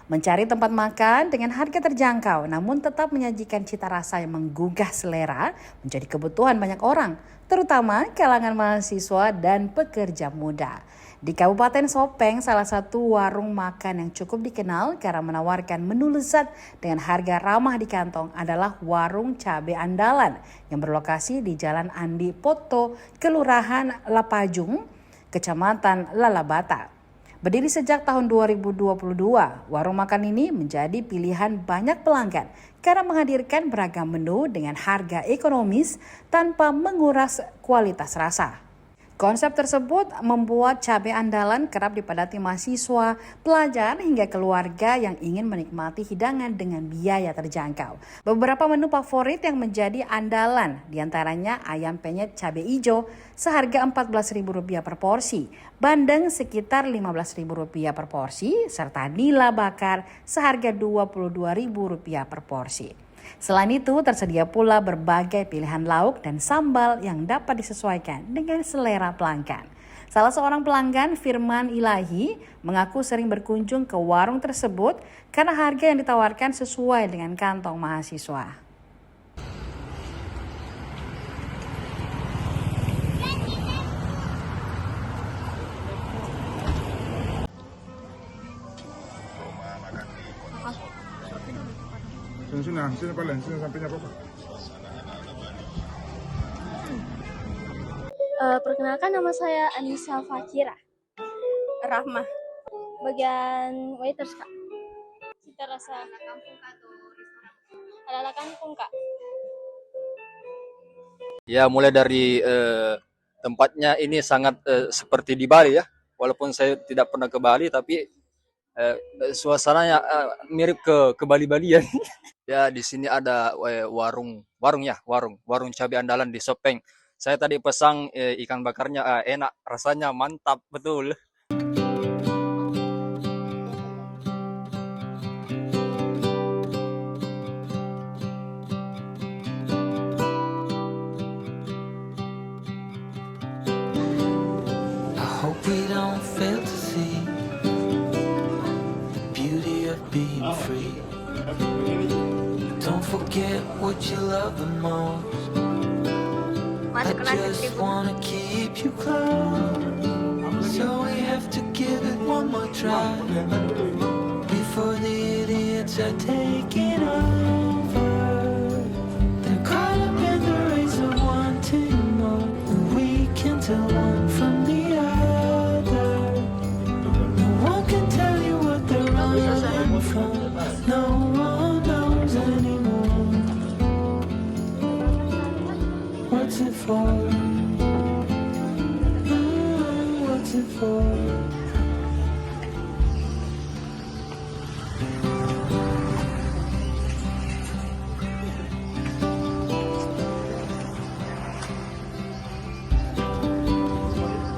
Mencari tempat makan dengan harga terjangkau namun tetap menyajikan cita rasa yang menggugah selera menjadi kebutuhan banyak orang, terutama kalangan mahasiswa dan pekerja muda. Di Kabupaten Sopeng, salah satu warung makan yang cukup dikenal karena menawarkan menu lezat dengan harga ramah di kantong adalah Warung Cabe Andalan yang berlokasi di Jalan Andi Poto, Kelurahan Lapajung, Kecamatan Lalabata. Berdiri sejak tahun 2022, warung makan ini menjadi pilihan banyak pelanggan karena menghadirkan beragam menu dengan harga ekonomis tanpa menguras kualitas rasa. Konsep tersebut membuat Cabe Andalan kerap dipadati mahasiswa, pelajar hingga keluarga yang ingin menikmati hidangan dengan biaya terjangkau. Beberapa menu favorit yang menjadi andalan diantaranya ayam penyet cabe ijo seharga Rp14.000 per porsi, bandeng sekitar Rp15.000 per porsi, serta nila bakar seharga Rp22.000 per porsi. Selain itu, tersedia pula berbagai pilihan lauk dan sambal yang dapat disesuaikan dengan selera pelanggan. Salah seorang pelanggan, Firman Ilahi, mengaku sering berkunjung ke warung tersebut karena harga yang ditawarkan sesuai dengan kantong mahasiswa. Sini paling, sini sampingnya apa? Perkenalkan, nama saya Anissa Fakira Rahmah, bagian waiters Kak. Cita rasa kampung Kak atau restoran? Ala kampung Kak. Ya, mulai dari tempatnya ini sangat seperti di Bali ya. Walaupun saya tidak pernah ke Bali, tapi suasananya mirip ke Bali-Balian. Ya, di sini ada warung cabai andalan di Sopeng. Saya tadi pesan ikan bakarnya enak, rasanya mantap betul. I hope we don't fail to see the beauty of being free. Don't forget what you love the most. I just wanna keep you close, so we have to give it one more try before the idiots are taking over. They're caught up in the race of wanting more, and we can tell one from the other. No one can tell you what they're running from. No one knows anymore. What's it for? What's it for?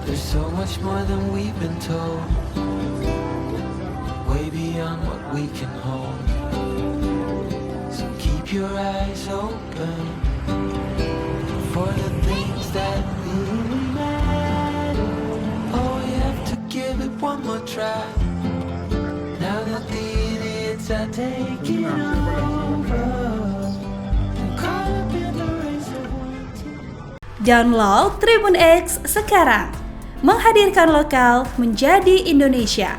There's so much more than we've been told, way beyond what we can hold. So keep your eyes open for the things that really matter. Oh, you have to give it one more try now that the idiots are taking over. They're caught up in the race of wanting. Download Tribun X sekarang, menghadirkan lokal menjadi Indonesia.